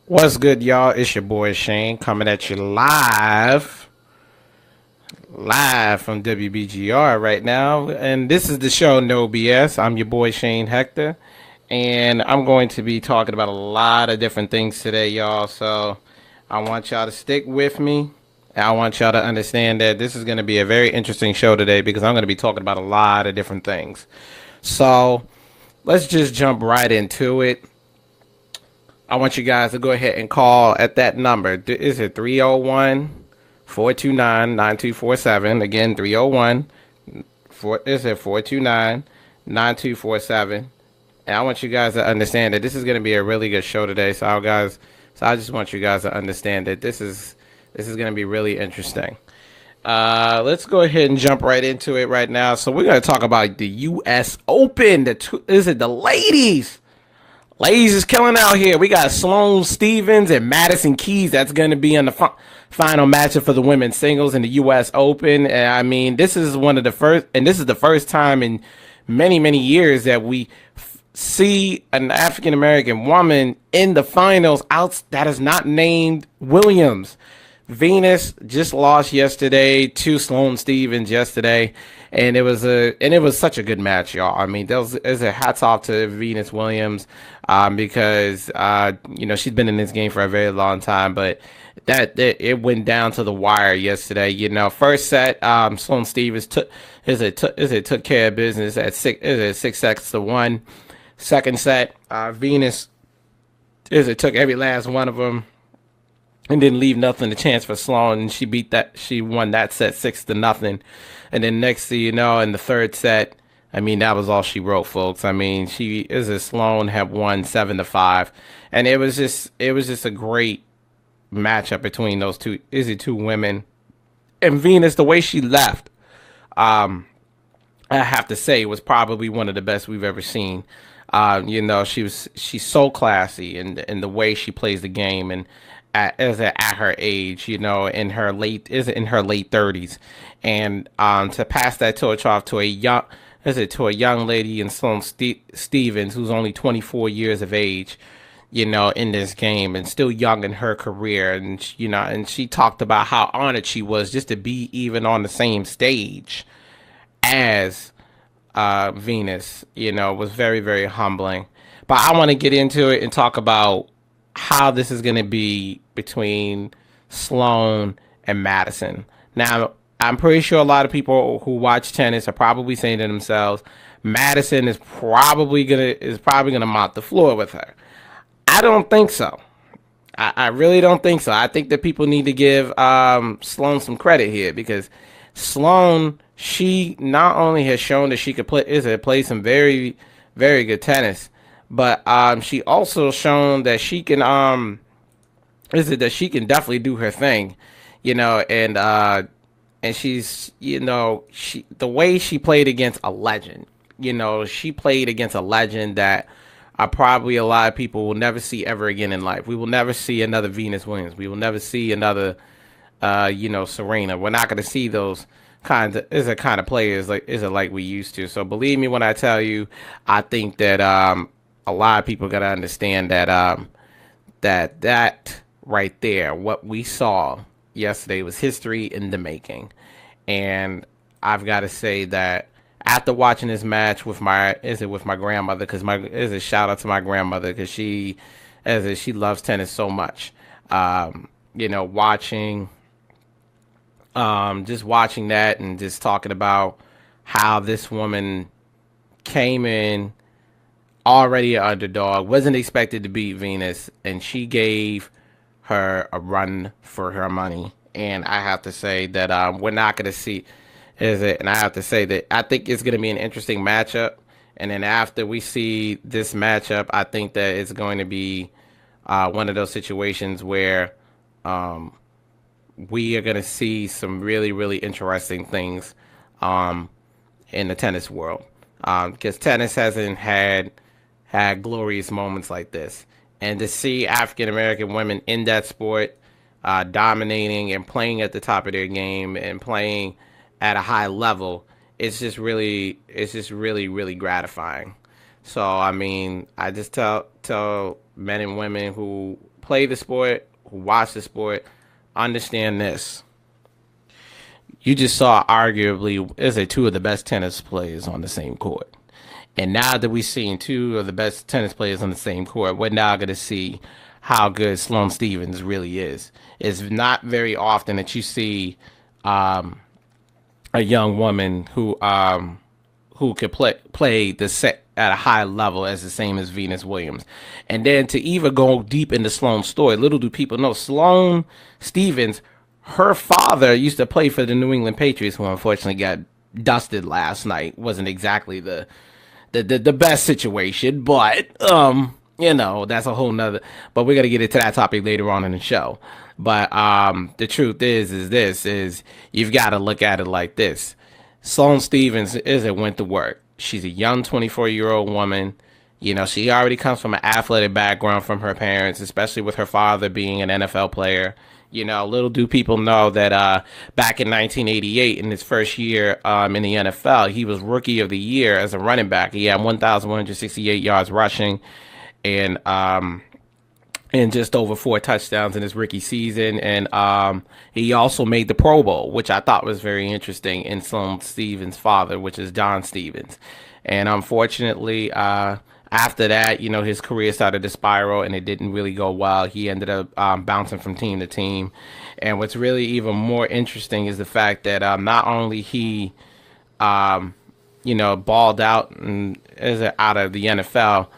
What's good, y'all? It's your boy Shane coming at you live from WBGR right now. And this is the show No BS. I'm your boy Shane Hector. And I'm going to be talking about a lot of different things today, y'all. So I want y'all to stick with me. I want y'all to understand that this is going to be a very interesting show today because I'm going to be talking about a lot of different things. So let's just jump right into it. I want you guys to go ahead and call at that number. Is it 301 429 9247? Again, 301 is it 429 9247? And I want you guys to understand that this is going to be a really good show today. So I just want you guys to understand that this is going to be really interesting. Let's go ahead and jump right into it right now. So we're going to talk about the U.S. Open. Is it the ladies? Ladies is killing out here. We got Sloane Stevens and Madison Keys. That's going to be in the final matchup for the women's singles in the U.S. Open. And I mean, this is one of the first, and this is the first time in many, many years that we see an African American woman in the finals out that is not named Williams. Venus just lost yesterday to Sloane Stevens yesterday, and it was such a good match, y'all. I mean, there's a hats off to Venus Williams, because she's been in this game for a very long time, but that it went down to the wire yesterday. First set, Sloane Stevens took care of business at 6-1. Second set, Venus took every last one of them and didn't leave nothing to chance for Sloane, and she won that set 6-0. And then next thing you know, in the third set, I mean, that was all she wrote, folks. I mean, Sloane had won 7-5, and it was just a great matchup between those two women. And Venus, the way she left, I have to say, was probably one of the best we've ever seen. She's so classy in the way she plays the game, and at her age, in her late 30s, and to pass that torch off to a young lady in Sloane Stevens, who's only 24 years of age, in this game, and still young in her career. And she talked about how honored she was just to be even on the same stage as Venus. Was very, very humbling. But I want to get into it and talk about how this is going to be between Sloane and Madison. Now, I'm pretty sure a lot of people who watch tennis are probably saying to themselves, Madison is probably gonna mop the floor with her. I don't think so. I really don't think so. I think that people need to give Sloane some credit here, because Sloane, she not only has shown that she could play some very, very good tennis, but she also shown that she can definitely do her thing, and she's the way she played against a legend. She played against a legend that probably a lot of people will never see ever again in life. We will never see another Venus Williams. We will never see another Serena. We're not going to see those kind of players like we used to. So believe me when I tell you, I think that a lot of people got to understand that that right there, what we saw yesterday, was history in the making. And I've got to say that after watching this match with my grandmother, because a shout out to my grandmother, because she loves tennis so much. Watching just watching that and just talking about how this woman came in already an underdog, wasn't expected to beat Venus, and she gave her a run for her money. And I have to say that we're not going to see, and I have to say that I think it's going to be an interesting matchup. And then after we see this matchup, I think that it's going to be one of those situations where we are going to see some really, really interesting things in the tennis world, because tennis hasn't had glorious moments like this. And to see African American women in that sport dominating and playing at the top of their game and playing at a high level it's just really gratifying. So I mean, I just tell men and women who play the sport, who watch the sport, understand this. You just saw arguably is it two of the best tennis players on the same court. And now that we've seen two of the best tennis players on the same court, we're now going to see how good Sloane Stevens really is. It's not very often that you see um, a young woman who could play the set at a high level as the same as Venus Williams. And then to even go deep into Sloane's story, little do people know Sloane Stevens, her father used to play for the New England Patriots, who unfortunately got dusted last night. Wasn't exactly the best situation, but that's a whole nother. But we're gonna get into that topic later on in the show. But the truth is you've got to look at it like this. Sloane Stevens is a went to work. She's a young 24-year-old woman. You know, she already comes from an athletic background from her parents, especially with her father being an NFL player. You know, little do people know that back in 1988, in his first year in the NFL, he was Rookie of the Year as a running back. He had 1,168 yards rushing and just over 4 touchdowns in his rookie season. And he also made the Pro Bowl, which I thought was very interesting, in Sloane Stevens' father, which is John Stevens. And unfortunately, after that, you know, his career started to spiral and it didn't really go well. He ended up bouncing from team to team. And what's really even more interesting is the fact that not only he, balled out and is out of the NFL,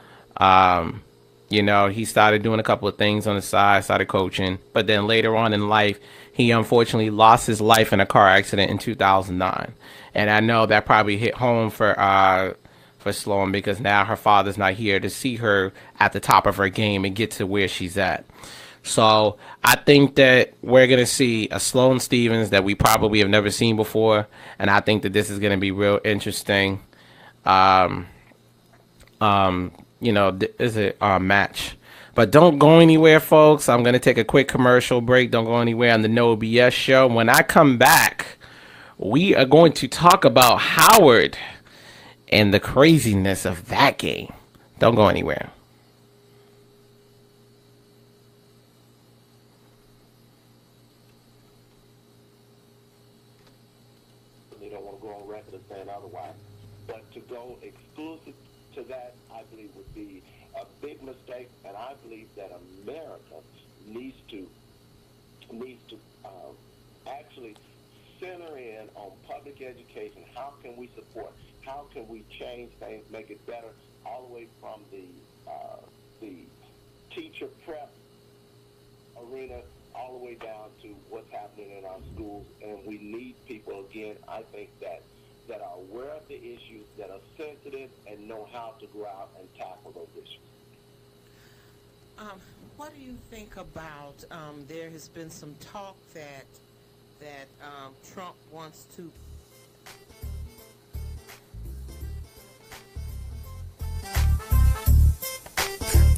he started doing a couple of things on the side, started coaching. But then later on in life, he unfortunately lost his life in a car accident in 2009. And I know that probably hit home for Sloane, because now her father's not here to see her at the top of her game and get to where she's at. So I think that we're going to see a Sloane Stevens that we probably have never seen before. And I think that this is going to be real interesting. Is it a match? But don't go anywhere, folks. I'm going to take a quick commercial break. Don't go anywhere on the No BS show. When I come back, we are going to talk about Howard and the craziness of that game. Don't go anywhere. They don't want to go on record as saying otherwise. But to go exclusive to that, I believe, would be a big mistake, and I believe that America needs to actually center in on public education. How can we support? How can we change things, make it better, all the way from the teacher prep arena all the way down to what's happening in our schools. And we need people, again, I think, that are aware of the issues, that are sensitive, and know how to go out and tackle those issues. What do you think about, there has been some talk that Trump wants to...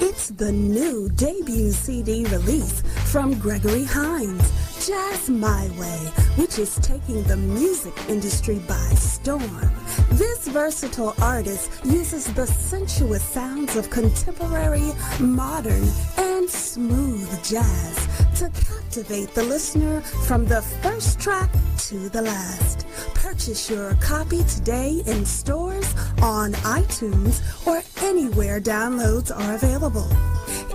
It's the new debut CD release from Gregory Hines, Jazz My Way, which is taking the music industry by storm. This versatile artist uses the sensuous sounds of contemporary, modern, and smooth jazz to captivate the listener from the first track to the last. Purchase your copy today in stores, on iTunes, or anywhere downloads are available.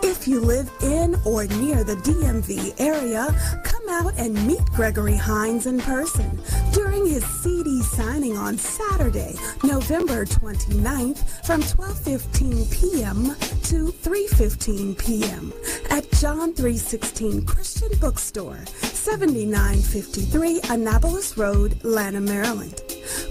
If you live in or near the DMV area, come out and meet Gregory Hines in person during his CD signing on Saturday, November 29th from 12:15 p.m. to 3:15 p.m. at John 316 Christian Bookstore, 7953 Annapolis Road, Lanham, Maryland.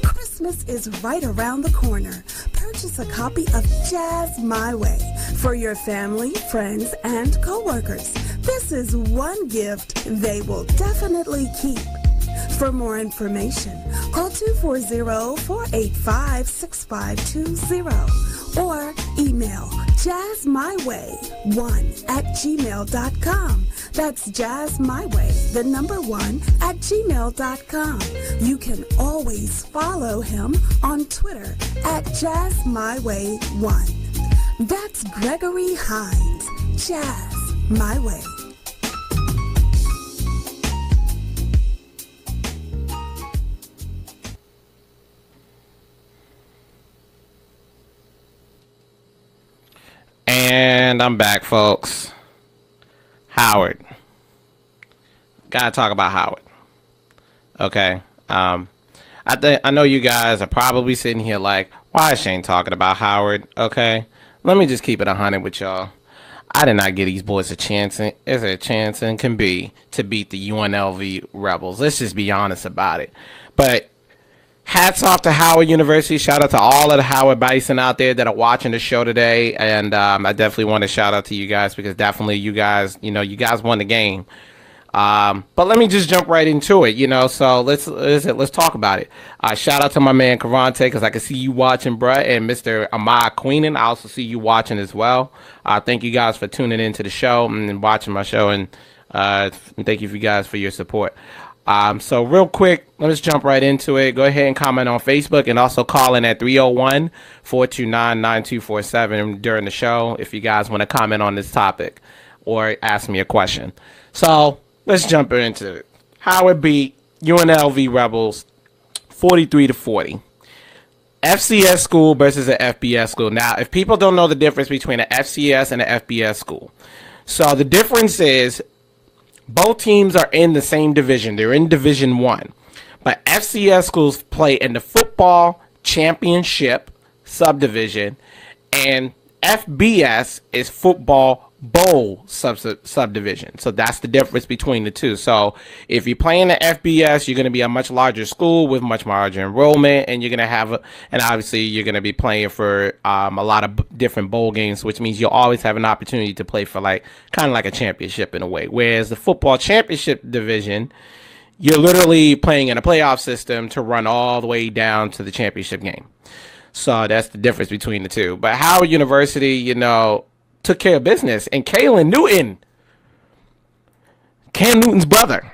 Christmas is right around the corner. Purchase a copy of Jazz My Way for your family, friends, and coworkers. This is one gift they will definitely keep. For more information, call 240-485-6520 or email jazzmyway1@gmail.com. That's jazzmyway, the number 1, at gmail.com. You can always follow him on Twitter at jazzmyway1. That's Gregory Hines, Jazz My Way. And I'm back, folks. Howard. Gotta talk about Howard. Okay. I know you guys are probably sitting here like, why is Shane talking about Howard? Okay. Let me just keep it 100 with y'all. I did not give these boys a chance, as a chance and can be, to beat the UNLV Rebels. Let's just be honest about it. But hats off to Howard University. Shout out to all of the Howard Bison out there that are watching the show today. And I definitely want to shout out to you guys, because definitely you guys won the game. But let me just jump right into it, so let's talk about it. Shout out to my man Karante, because I can see you watching, bruh, and Mr. Ahmad Queenan, I also see you watching as well. Thank you guys for tuning into the show and watching my show, and thank you guys for your support. So real quick, let's jump right into it. Go ahead and comment on Facebook, and also call in at 301-429-9247 during the show if you guys want to comment on this topic or ask me a question. So let's jump into it. Howard beat UNLV Rebels 43-40. FCS school versus an FBS school. Now, if people don't know the difference between an FCS and an FBS school, so the difference is both teams are in the same division. They're in Division 1. But FCS schools play in the football championship subdivision, and FBS is football bowl subdivision. So that's the difference between the two. So if you're playing the FBS, you're going to be a much larger school with much larger enrollment, and you're going to have and obviously you're going to be playing for a lot of different bowl games, which means you'll always have an opportunity to play for kind of like a championship in a way. Whereas the football championship division, you're literally playing in a playoff system to run all the way down to the championship game. So that's the difference between the two. But Howard University, took care of business. And Cam Newton's brother.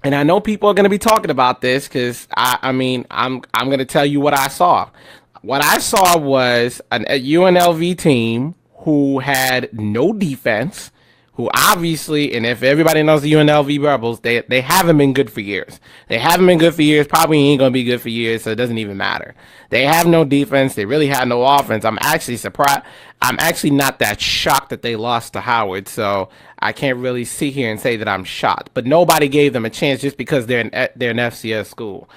And I know people are going to be talking about this, because I'm going to tell you what I saw. What I saw was a UNLV team who had no defense, who obviously, and if everybody knows the UNLV Rebels, they haven't been good for years. They haven't been good for years, probably ain't going to be good for years, so it doesn't even matter. They have no defense. They really had no offense. I'm actually surprised. I'm actually not that shocked that they lost to Howard, so I can't really sit here and say that I'm shocked. But nobody gave them a chance just because they're an FCS school.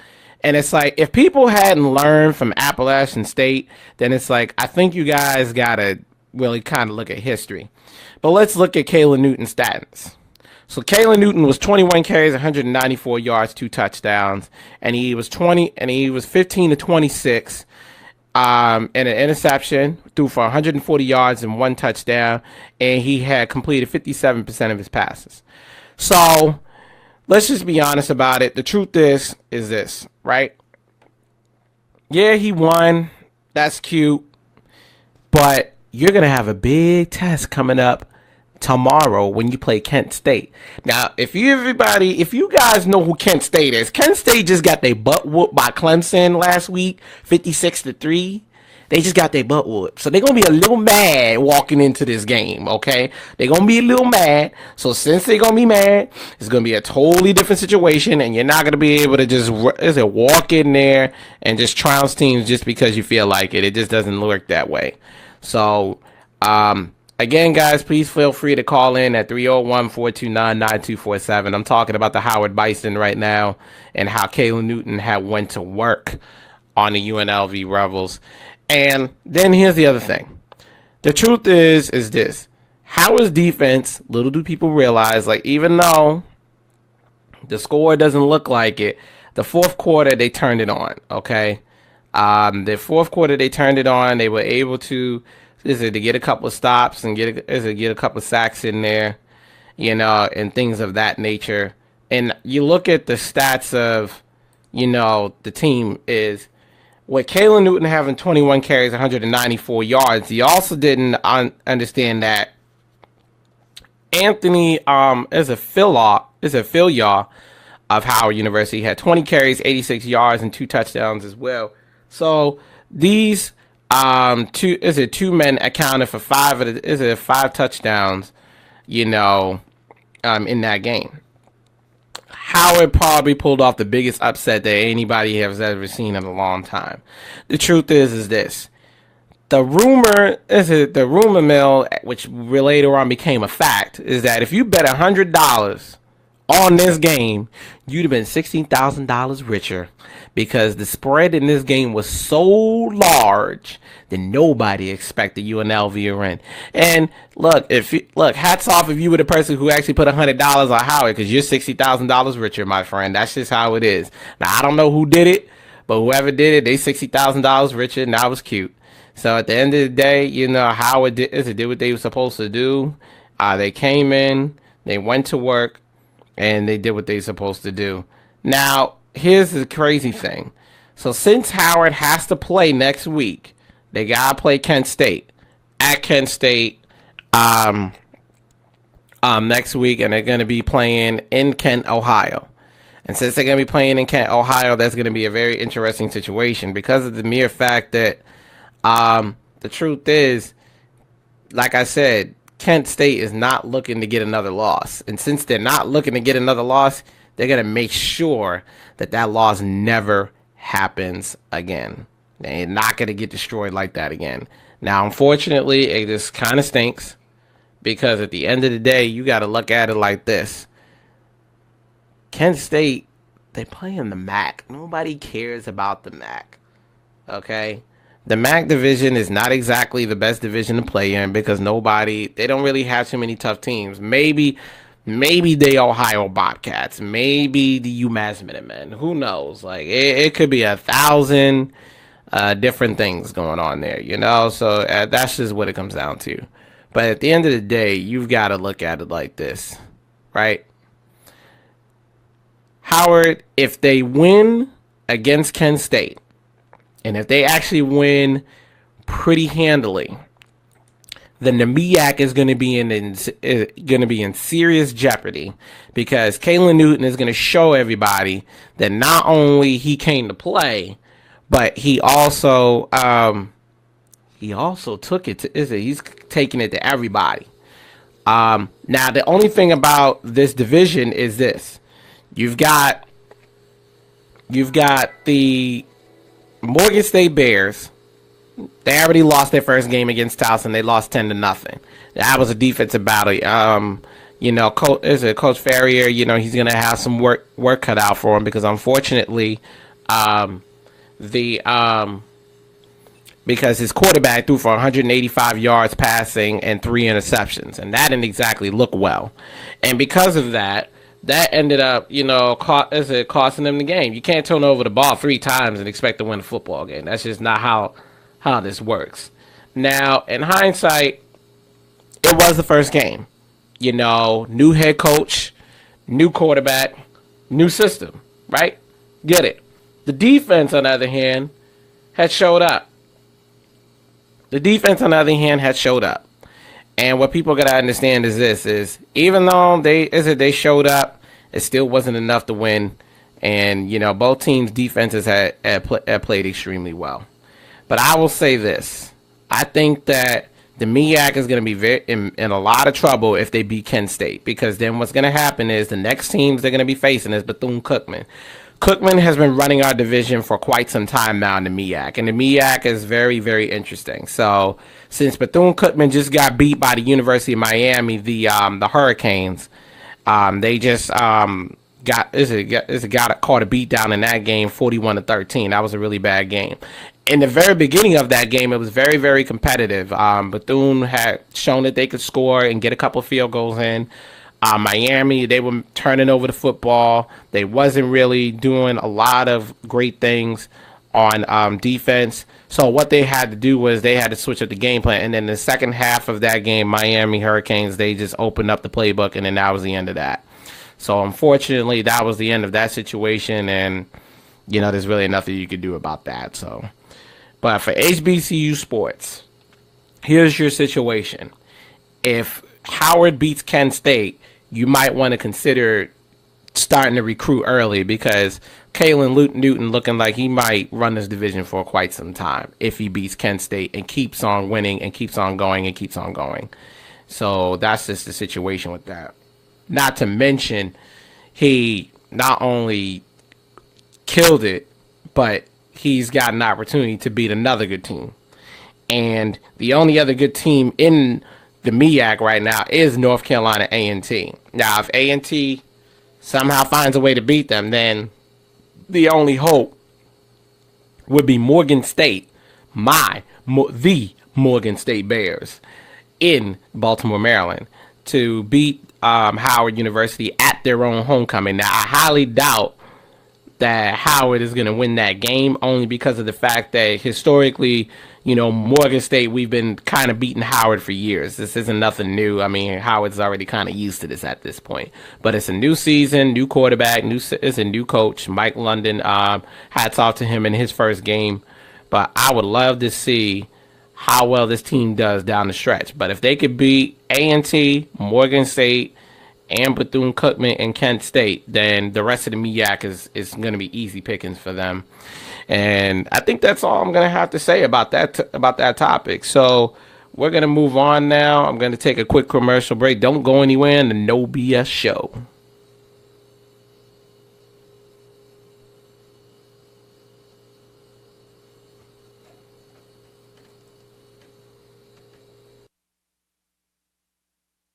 And it's like, if people hadn't learned from Appalachian State, then it's like, I think you guys got to really kind of look at history. But let's look at Caylin Newton's stats. So Caylin Newton was 21 carries, 194 yards, 2 touchdowns, and he was 15 to 26, and an interception, threw for 140 yards and 1 touchdown, and he had completed 57% of his passes. So let's just be honest about it. The truth is this, right? Yeah, he won. That's cute, but you're going to have a big test coming up tomorrow when you play Kent State. Now, if you guys know who Kent State is, Kent State just got their butt whooped by Clemson last week, 56-3. They just got their butt whooped. So they're going to be a little mad walking into this game, okay? They're going to be a little mad. So since they're going to be mad, it's going to be a totally different situation, and you're not going to be able to just walk in there and just trounce teams just because you feel like it. It just doesn't work that way. So, again, guys, please feel free to call in at 301-429-9247. I'm talking about the Howard Bison right now and how Caylin Newton went to work on the UNLV Rebels. And then here's the other thing. The truth is this. Howard's defense, little do people realize, even though the score doesn't look like it, the fourth quarter, they turned it on, okay? The fourth quarter, they turned it on. They were able to get a couple of stops and get a couple of sacks in there, and things of that nature. And you look at the stats of, the team is with Caylin Newton having 21 carries, 194 yards. You also didn't understand that Anthony is a fill-yaw of Howard University. He had 20 carries, 86 yards, and 2 touchdowns as well. So these two men accounted for 5 touchdowns, in that game. Howard probably pulled off the biggest upset that anybody has ever seen in a long time. The truth is this. The rumor mill, which later on became a fact, is that if you bet $100 on this game, you'd have been $16,000 richer, because the spread in this game was so large that nobody expected UNLV to win. And look, hats off if you were the person who actually put $100 on Howard, because you're $60,000 richer, my friend. That's just how it is. Now, I don't know who did it, but whoever did it, they $60,000 richer, and that was cute. So at the end of the day, Howard did what they were supposed to do. They came in, they went to work, and they did what they were supposed to do. Now, here's the crazy thing. So since Howard has to play next week, they got to play Kent State at Kent State next week, and they're going to be playing in Kent, Ohio. And since they're going to be playing in Kent, Ohio, that's going to be a very interesting situation, because of the mere fact that the truth is, like I said, Kent State is not looking to get another loss. And since they're not looking to get another loss, they're going to make sure that loss never happens again. They're not going to get destroyed like that again. Now, unfortunately, it just kind of stinks, because at the end of the day, you got to look at it like this. Kent State, they play in the MAC. Nobody cares about the MAC. Okay? The MAC division is not exactly the best division to play in, because they don't really have too many tough teams. Maybe the Ohio Bobcats, maybe the UMass Minutemen. Who knows? Like, it could be 1,000 different things going on there, So that's just what it comes down to. But at the end of the day, you've got to look at it like this, right? Howard, if they win against Kent State, and if they actually win pretty handily, then the MEAC is going to be in serious jeopardy, because Kalen Newton is going to show everybody that not only he came to play, but he also took it to he's taking it to everybody. Now, the only thing about this division is this: you've got the Morgan State Bears. They already lost their first game against Towson. They lost 10-0. That was a defensive battle. Coach Ferrier, he's going to have some work cut out for him, because unfortunately, because his quarterback threw for 185 yards passing and 3 interceptions, and that didn't exactly look well. And because of that ended up, costing them the game. You can't turn over the ball 3 times and expect to win a football game. That's just not how this works. Now, in hindsight, it was the first game. New head coach, new quarterback, new system, right? Get it. The defense, on the other hand, had showed up. And what people got to understand is this, is even though they showed up, it still wasn't enough to win. And, both teams' defenses had played extremely well. But I will say this. I think that the MEAC is going to be in a lot of trouble if they beat Kent State, because then what's going to happen is the next teams they're going to be facing is Bethune-Cookman. Cookman has been running our division for quite some time now in the MEAC, and the MEAC is very, very interesting. So since Bethune-Cookman just got beat by the University of Miami, the Hurricanes, they just caught a beat down in that game, 41-13. That was a really bad game. In the very beginning of that game, it was very, very competitive. Bethune had shown that they could score and get a couple of field goals in. Miami, they were turning over the football. They wasn't really doing a lot of great things on defense. So what they had to do was they had to switch up the game plan. And then the second half of that game, Miami Hurricanes, they just opened up the playbook, and then that was the end of that. So unfortunately, that was the end of that situation, and there's really nothing you could do about that. So, but for HBCU sports, here's your situation. If Howard beats Kent State, you might want to consider starting to recruit early, because Kalen Newton looking like he might run this division for quite some time if he beats Kent State and keeps on winning and keeps on going and keeps on going. So that's just the situation with that. Not to mention, he not only killed it, but he's got an opportunity to beat another good team. And the only other good team in the MEAC right now is North Carolina A&T. Now, if A&T somehow finds a way to beat them, then the only hope would be Morgan State, the Morgan State Bears in Baltimore, Maryland, to beat Howard University at their own homecoming. Now, I highly doubt that Howard is going to win that game, only because of the fact that historically, Morgan State, we've been kind of beating Howard for years. This isn't nothing new. I mean, Howard's already kind of used to this at this point. But it's a new season, new quarterback, it's a new coach, Mike London. Hats off to him in his first game. But I would love to see how well this team does down the stretch. But if they could beat A&T, Morgan State, and Bethune-Cookman and Kent State, then the rest of the MEAC is going to be easy pickings for them. And I think that's all I'm going to have to say about that topic. So we're going to move on now. I'm going to take a quick commercial break. Don't go anywhere in the No BS show.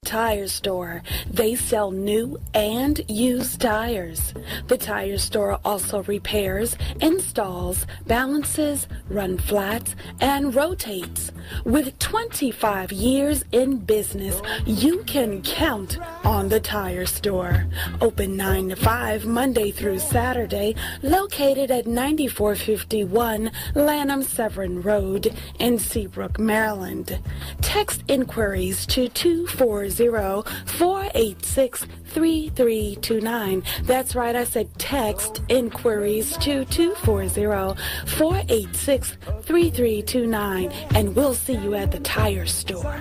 Tire Store. They sell new and used tires. The Tire Store also repairs, installs, balances, run flats, and rotates. With 25 years in business, you can count on the Tire Store. Open 9 to 5 Monday through Saturday, located at 9451 Lanham Severn Road in Seabrook, Maryland. Text inquiries to 240-486-3329. That's right, I said text inquiries to 240-486-3329, and we'll see you at the Tire Store.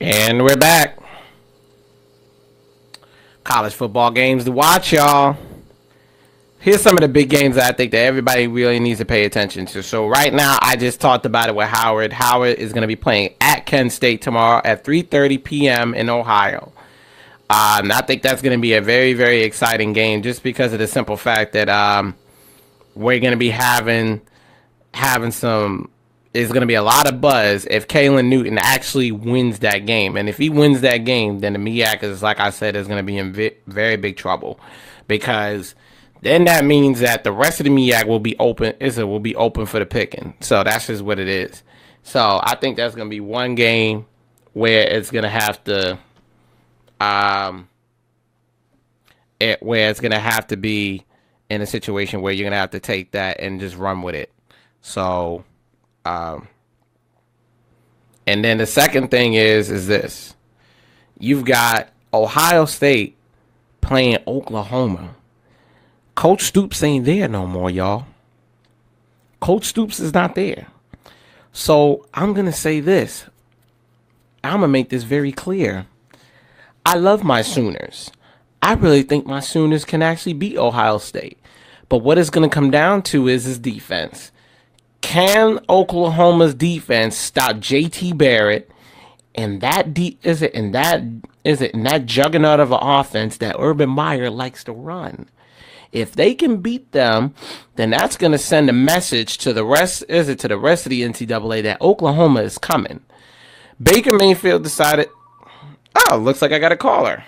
And we're back. College football games to watch, y'all. Here's some of the big games that I think that everybody really needs to pay attention to. So right now, I just talked about it with Howard. Howard is going to be playing at Kent State tomorrow at 3:30 p.m. in Ohio. And I think that's going to be a very, very exciting game, just because of the simple fact that we're going to be having some. There's going to be a lot of buzz if Kalen Newton actually wins that game. And if he wins that game, then the MEAC is, like I said, is going to be in very big trouble, because then that means that the rest of the MEAC will be open. Will be open for the picking. So that's just what it is. So I think that's going to be one game where it's going to have to, where it's going to have to be in a situation where you're going to have to take that and just run with it. So, and then the second thing is this: you've got Ohio State playing Oklahoma. Coach Stoops ain't there no more, y'all. Coach Stoops is not there. So I'm going to say this. I'm going to make this very clear. I love my Sooners. I really think my Sooners can actually beat Ohio State. But what it's going to come down to is his defense. Can Oklahoma's defense stop JT Barrett and that juggernaut of an offense that Urban Meyer likes to run? If they can beat them, then that's going to send a message to the rest of the NCAA that Oklahoma is coming. Baker Mayfield decided, oh, looks like I got a caller.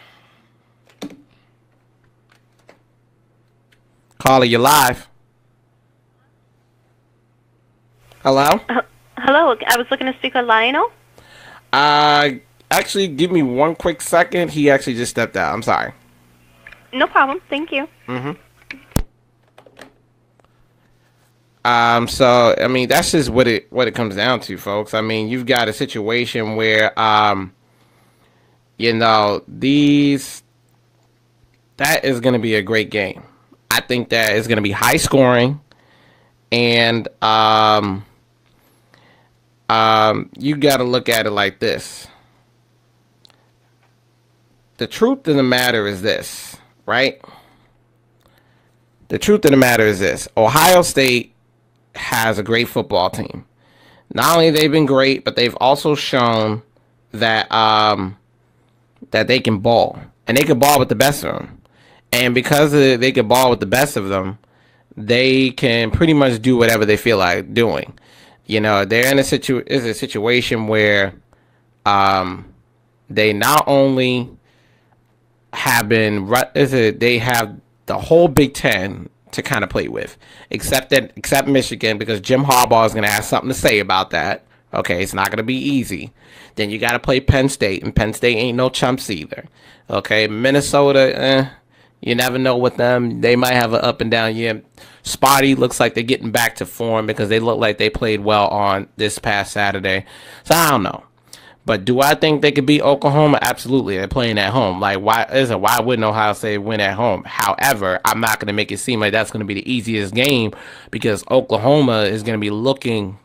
Caller, you live. Hello? Hello, I was looking to speak with Lionel. Actually, give me one quick second. He actually just stepped out. I'm sorry. No problem. Thank you. So I mean, that's just what it comes down to, folks. I mean, you've got a situation where that is going to be a great game. I think that is going to be high scoring. And you got to look at it like this. The truth of the matter is this, right? The truth of the matter is this. Ohio State has a great football team. Not only they've been great, but they've also shown that that they can ball. And they can ball with the best of them. And because they can ball with the best of them, they can pretty much do whatever they feel like doing. You know, they're in a situation where they not only have been, they have the whole Big Ten to kind of play with, except Michigan, because Jim Harbaugh is going to have something to say about that. Okay, it's not going to be easy. Then you got to play Penn State, and Penn State ain't no chumps either. Okay, Minnesota, you never know with them. They might have an up and down year. Spotty looks like they're getting back to form because they look like they played well on this past Saturday. So I don't know. But do I think they could beat Oklahoma? Absolutely. They're playing at home. Like, why wouldn't Ohio State win at home? However, I'm not going to make it seem like that's going to be the easiest game because Oklahoma is going to be looking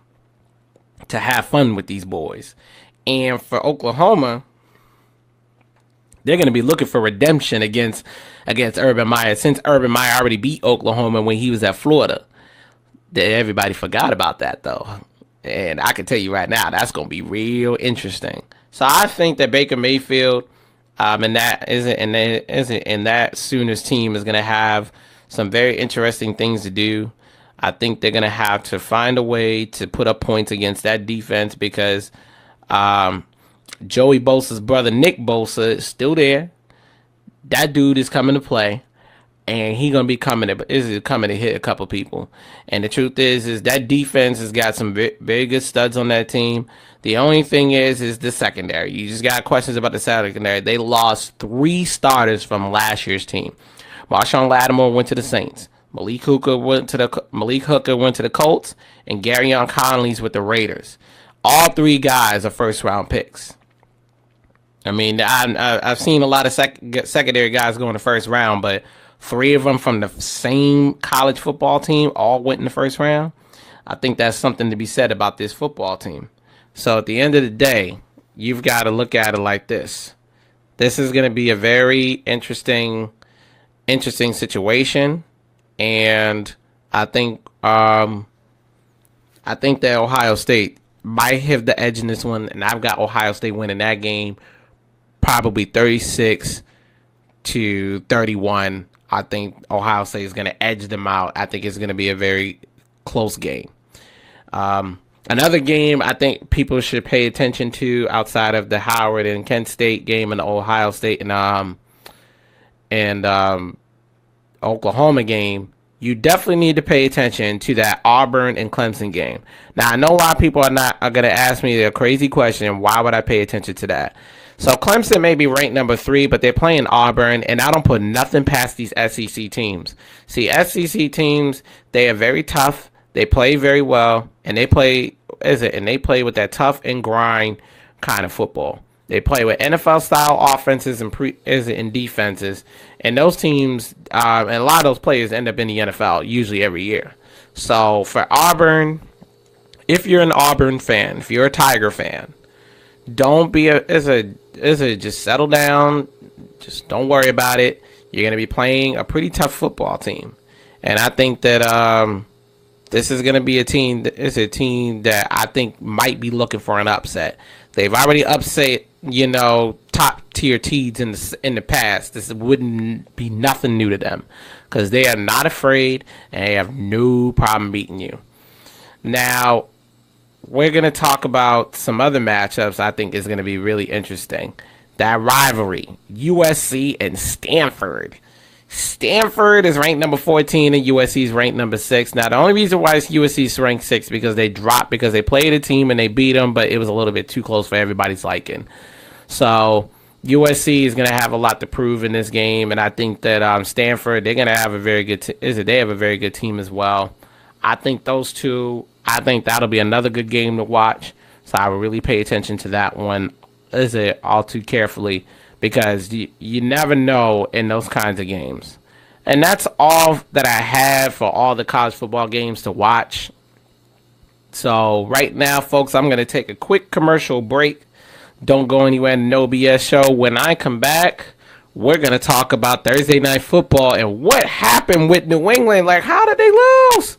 to have fun with these boys. And for Oklahoma, they're going to be looking for redemption against Urban Meyer, since Urban Meyer already beat Oklahoma when he was at Florida. Everybody forgot about that, though. And I can tell you right now, that's going to be real interesting. So I think that Baker Mayfield and that Sooners team is going to have some very interesting things to do. I think they're going to have to find a way to put up points against that defense because Joey Bosa's brother, Nick Bosa, is still there. That dude is coming to play. And he's gonna be coming to hit a couple people. And the truth is that defense has got some very good studs on that team. The only thing is the secondary. You just got questions about the secondary. They lost 3 starters from last year's team. Marshawn Lattimore went to the Saints. Malik Hooker went to the Colts, and Garyon Conley's with the Raiders. All 3 guys are first round picks. I mean, I've seen a lot of secondary guys go in the first round, but 3 of them from the same college football team all went in the first round. I think that's something to be said about this football team. So at the end of the day, you've got to look at it like this. This is going to be a very interesting situation, and I think that Ohio State might have the edge in this one, and I've got Ohio State winning that game probably 36-31. I think Ohio State is going to edge them out. I think it's going to be a very close game. Another game I think people should pay attention to outside of the Howard and Kent State game and the Ohio State and Oklahoma game, you definitely need to pay attention to that Auburn and Clemson game. Now, I know a lot of people are going to ask me a crazy question. Why would I pay attention to that? So Clemson may be ranked number 3, but they're playing Auburn, and I don't put nothing past these SEC teams. See, SEC teams, they are very tough. They play very well, and they play with that tough and grind kind of football. They play with NFL style offenses and defenses, and those teams and a lot of those players end up in the NFL usually every year. So for Auburn, if you're an Auburn fan, if you're a Tiger fan, don't be just settle down. Just don't worry about it. You're going to be playing a pretty tough football team. And I think that this is going to be a team that I think might be looking for an upset. They've already upset, top tier teams in the past. This wouldn't be nothing new to them because they are not afraid and they have no problem beating you. Now, we're going to talk about some other matchups I think is going to be really interesting. That rivalry, USC and Stanford. Stanford is ranked number 14 and USC is ranked number 6. Now, the only reason why USC is ranked 6 because they dropped because they played a team and they beat them, but it was a little bit too close for everybody's liking. So, USC is going to have a lot to prove in this game, and I think that Stanford, they're going to have a very good they have a very good team as well. I think those two, I think that'll be another good game to watch. So I will really pay attention to that one all too carefully because you never know in those kinds of games. And that's all that I have for all the college football games to watch. So right now, folks, I'm going to take a quick commercial break. Don't go anywhere in the No BS show. When I come back, we're going to talk about Thursday Night Football and what happened with New England. Like, how did they lose?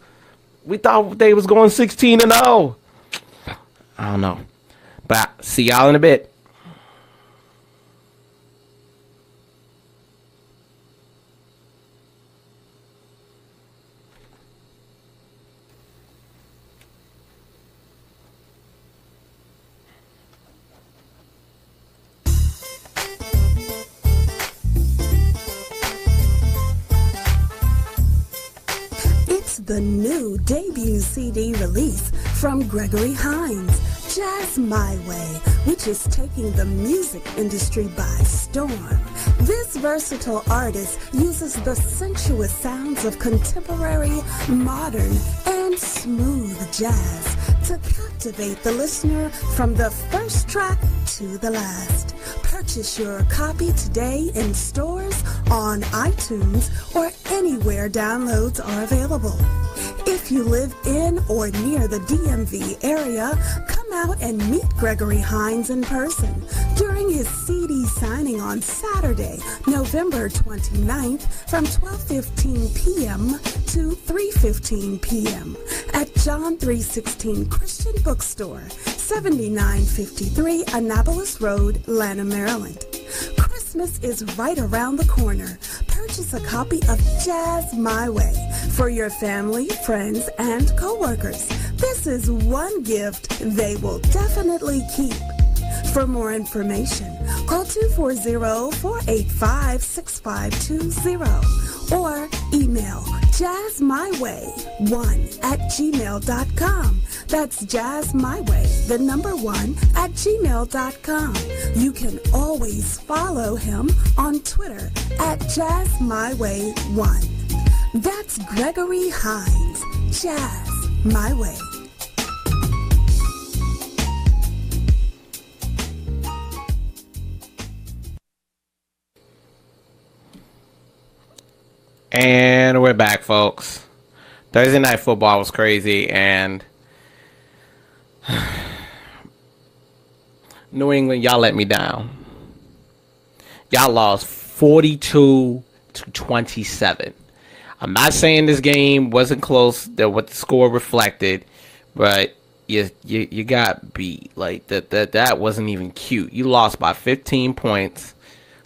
We thought they was going 16-0. I don't know. But see y'all in a bit. It's the new debut CD release from Gregory Hines, Jazz My Way, which is taking the music industry by storm. This versatile artist uses the sensuous sounds of contemporary, modern, and smooth jazz to captivate the listener from the first track to the last. Purchase your copy today in stores, on iTunes, or anywhere downloads are available. If you live in or near the DMV area, come out and meet Gregory Hines in person during his CD signing on Saturday, November 29th from 12:15 p.m. to 3:15 p.m. at John 316 Christian Bookstore, 7953 Annapolis Road, Lanham, Maryland. Christmas is right around the corner. Purchase a copy of Jazz My Way for your family, friends, and coworkers. This is one gift they will definitely keep. For more information, call 240-485-6520 or email jazzmyway1@gmail.com. That's jazzmyway, the number 1@gmail.com. You can always follow him on Twitter at jazzmyway1. That's Gregory Hines, Jazz My Way. And we're back, folks. Thursday Night Football was crazy, and New England, y'all let me down. Y'all lost 42-27. I'm not saying this game wasn't close, that what the score reflected, but you got beat. Like that wasn't even cute. You lost by 15 points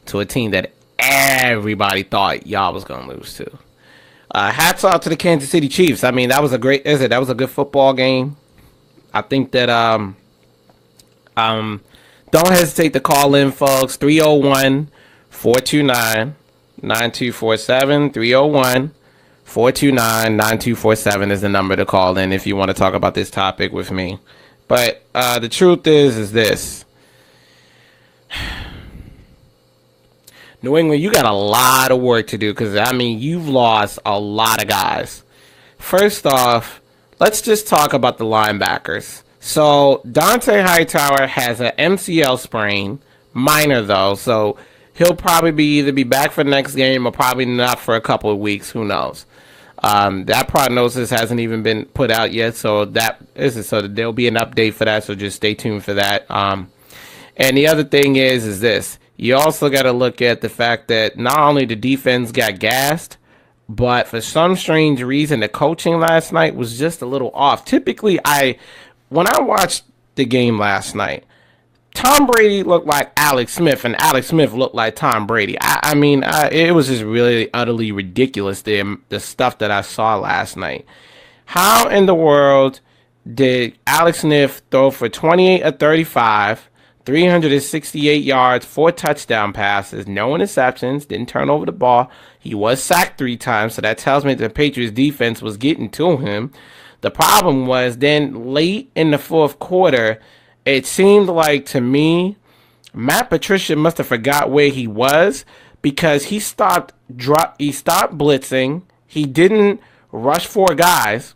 to a team that everybody thought y'all was gonna lose to. Hats off to the Kansas City Chiefs. I mean, that was a good football game. I think that don't hesitate to call in, folks. 301-429-9247. 301-429-9247 is the number to call in if you want to talk about this topic with me. But the truth is this. New England, you got a lot of work to do because, I mean, you've lost a lot of guys. First off, let's just talk about the linebackers. So, Dante Hightower has an MCL sprain, minor though, so he'll probably either be back for the next game or probably not for a couple of weeks, who knows. That prognosis hasn't even been put out yet, so there'll be an update for that, so just stay tuned for that. And the other thing is this. You also got to look at the fact that not only the defense got gassed, but for some strange reason, the coaching last night was just a little off. Typically, when I watched the game last night, Tom Brady looked like Alex Smith, and Alex Smith looked like Tom Brady. I mean, it was just really utterly ridiculous, the stuff that I saw last night. How in the world did Alex Smith throw for 28 of 35, 368 yards, 4 touchdown passes, no interceptions, didn't turn over the ball. He was sacked 3 times, so that tells me the Patriots defense was getting to him. The problem was then late in the fourth quarter, it seemed like to me, Matt Patricia must have forgot where he was because he stopped blitzing. He didn't rush 4 guys.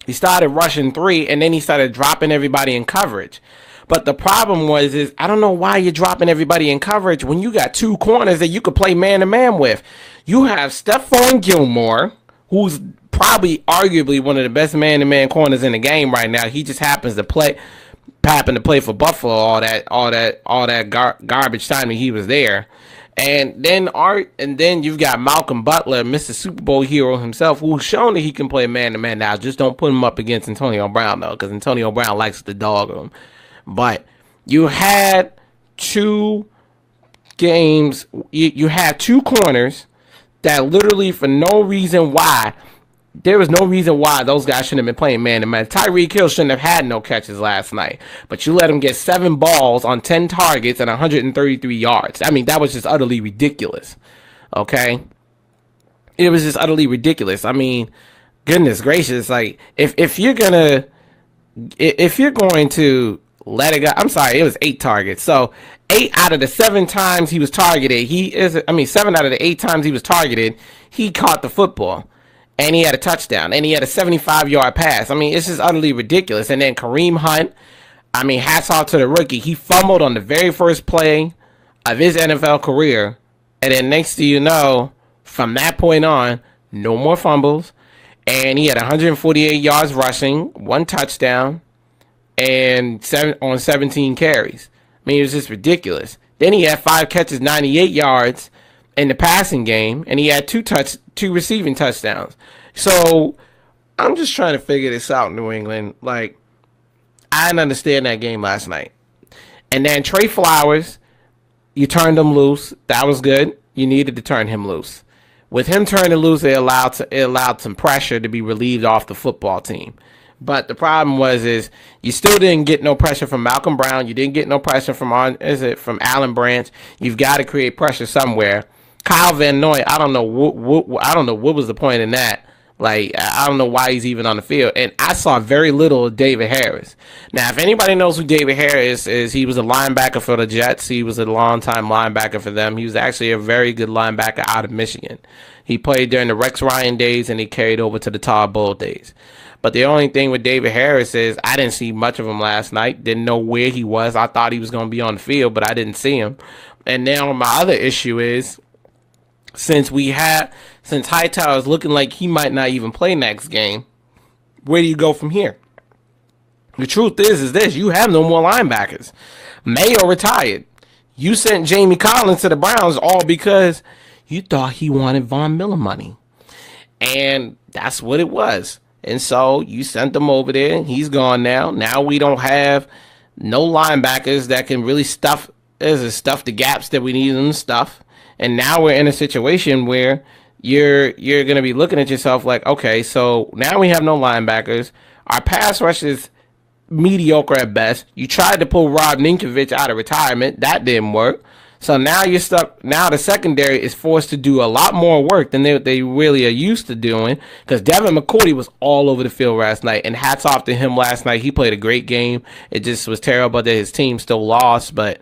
He started rushing 3, and then he started dropping everybody in coverage. But the problem is I don't know why you're dropping everybody in coverage when you got two corners that you could play man-to-man with. You have Stephon Gilmore, who's probably arguably one of the best man-to-man corners in the game right now. He just happens to play for Buffalo all that garbage time that he was there. And then you've got Malcolm Butler, Mr. Super Bowl hero himself, who's shown that he can play man-to-man now. Just don't put him up against Antonio Brown, though, because Antonio Brown likes to dog him. But you had two games, you had two corners that literally for no reason why, there was no reason why those guys shouldn't have been playing man-to-man. Tyreek Hill shouldn't have had no catches last night. But you let him get 7 balls on 10 targets and 133 yards. I mean, that was just utterly ridiculous. Okay? It was just utterly ridiculous. I mean, goodness gracious. Like, if you're going to let it go, I'm sorry, it was 8 targets. So, 8 out of the 7 times he was targeted, 7 out of the 8 times he was targeted, he caught the football. And he had a touchdown. And he had a 75-yard pass. I mean, it's just utterly ridiculous. And then Kareem Hunt, I mean, hats off to the rookie. He fumbled on the very first play of his NFL career. And then next thing you know, from that point on, no more fumbles. And he had 148 yards rushing, 1 touchdown, and 17 carries. I mean, it was just ridiculous. Then he had 5 catches, 98 yards in the passing game, and he had 2 receiving touchdowns. So I'm just trying to figure this out, New England. Like, I didn't understand that game last night. And then Trey Flowers, you turned him loose. That was good. You needed to turn him loose. With him turning loose, it allowed some pressure to be relieved off the football team. But the problem is you still didn't get no pressure from Malcolm Brown. You didn't get no pressure from Alan Branch. You've got to create pressure somewhere. Kyle Van Noy, I don't know what was the point in that. Like, I don't know why he's even on the field. And I saw very little of David Harris. Now, if anybody knows who David Harris is, he was a linebacker for the Jets. He was a long-time linebacker for them. He was actually a very good linebacker out of Michigan. He played during the Rex Ryan days, and he carried over to the Todd Bull days. But the only thing with David Harris is I didn't see much of him last night. Didn't know where he was. I thought he was going to be on the field, but I didn't see him. And now my other issue is, since Hightower is looking like he might not even play next game, where do you go from here? The truth is this: you have no more linebackers. Mayo retired. You sent Jamie Collins to the Browns all because you thought he wanted Von Miller money, and that's what it was. And so you sent him over there. He's gone now. Now we don't have no linebackers that can really stuff the gaps that we need them to stuff. And now we're in a situation where you're going to be looking at yourself like, okay, so now we have no linebackers. Our pass rush is mediocre at best. You tried to pull Rob Ninkovich out of retirement. That didn't work. So now you're stuck. Now the secondary is forced to do a lot more work than they really are used to doing, because Devin McCourty was all over the field last night. And hats off to him last night. He played a great game. It just was terrible that his team still lost, but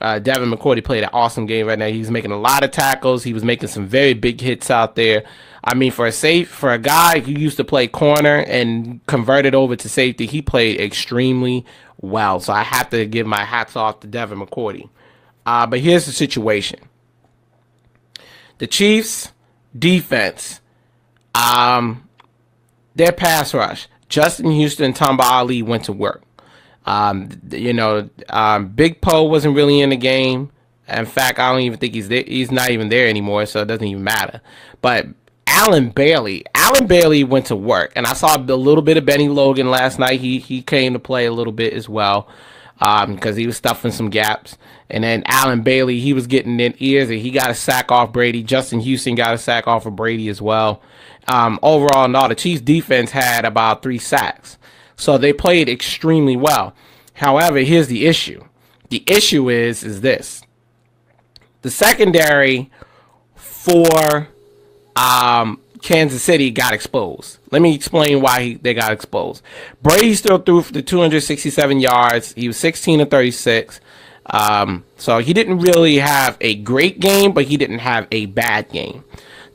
Devin McCourty played an awesome game right now. He's making a lot of tackles. He was making some very big hits out there. I mean, for a guy who used to play corner and converted over to safety, he played extremely well. So I have to give my hats off to Devin McCourty. But here's the situation. The Chiefs' defense, their pass rush, Justin Houston and Tamba Ali went to work. Big Poe wasn't really in the game. In fact, I don't even think he's there. He's not even there anymore, so it doesn't even matter. But Alan Bailey went to work, and I saw a little bit of Benny Logan last night. He came to play a little bit as well, because he was stuffing some gaps. And then Alan Bailey, he was getting in ears, and he got a sack off Brady. Justin Houston got a sack off of Brady as well. Overall, no, the Chiefs defense had about 3 sacks. So they played extremely well. However, here's the issue. The issue is this. The secondary for Kansas City got exposed. Let me explain why they got exposed. Brady still threw for the 267 yards. He was 16 of 36. So he didn't really have a great game, but he didn't have a bad game.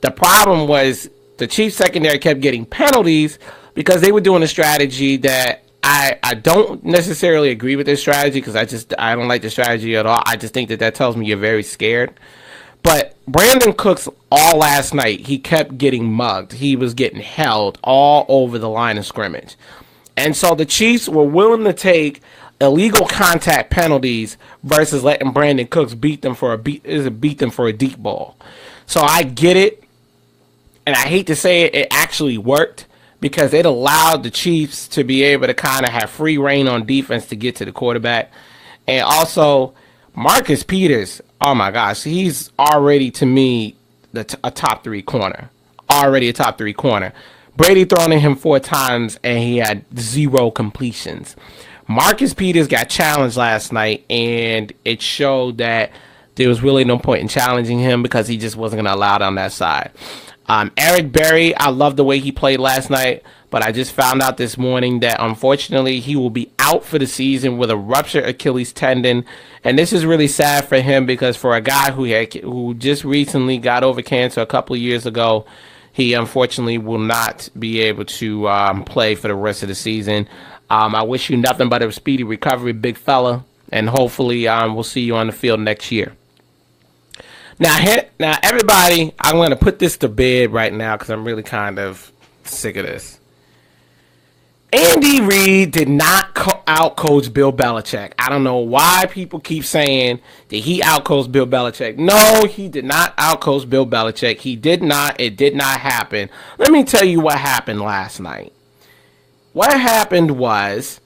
The problem was the Chiefs secondary kept getting penalties because they were doing a strategy that I don't necessarily agree with this strategy because I don't like the strategy at all. I just think that tells me you're very scared. But Brandon Cooks, all last night, he kept getting mugged. He was getting held all over the line of scrimmage. And so the Chiefs were willing to take illegal contact penalties versus letting Brandon Cooks beat them for a deep ball. So I get it, and I hate to say it, it actually worked because it allowed the Chiefs to be able to kind of have free reign on defense to get to the quarterback. And also, Marcus Peters, oh my gosh, he's already, to me, a top 3 corner. Already a top 3 corner. Brady thrown at him 4 times, and he had 0 completions. Marcus Peters got challenged last night, and it showed that there was really no point in challenging him because he just wasn't going to allow it on that side. Eric Berry, I love the way he played last night, but I just found out this morning that unfortunately he will be out for the season with a ruptured Achilles tendon, and this is really sad for him because for a guy who just recently got over cancer a couple of years ago, he unfortunately will not be able to play for the rest of the season. I wish you nothing but a speedy recovery, big fella, and hopefully we'll see you on the field next year. Now, everybody, I'm going to put this to bed right now because I'm really kind of sick of this. Andy Reid did not out-coach Bill Belichick. I don't know why people keep saying that he out-coached Bill Belichick. No, he did not out-coach Bill Belichick. He did not. It did not happen. Let me tell you what happened last night. What happened was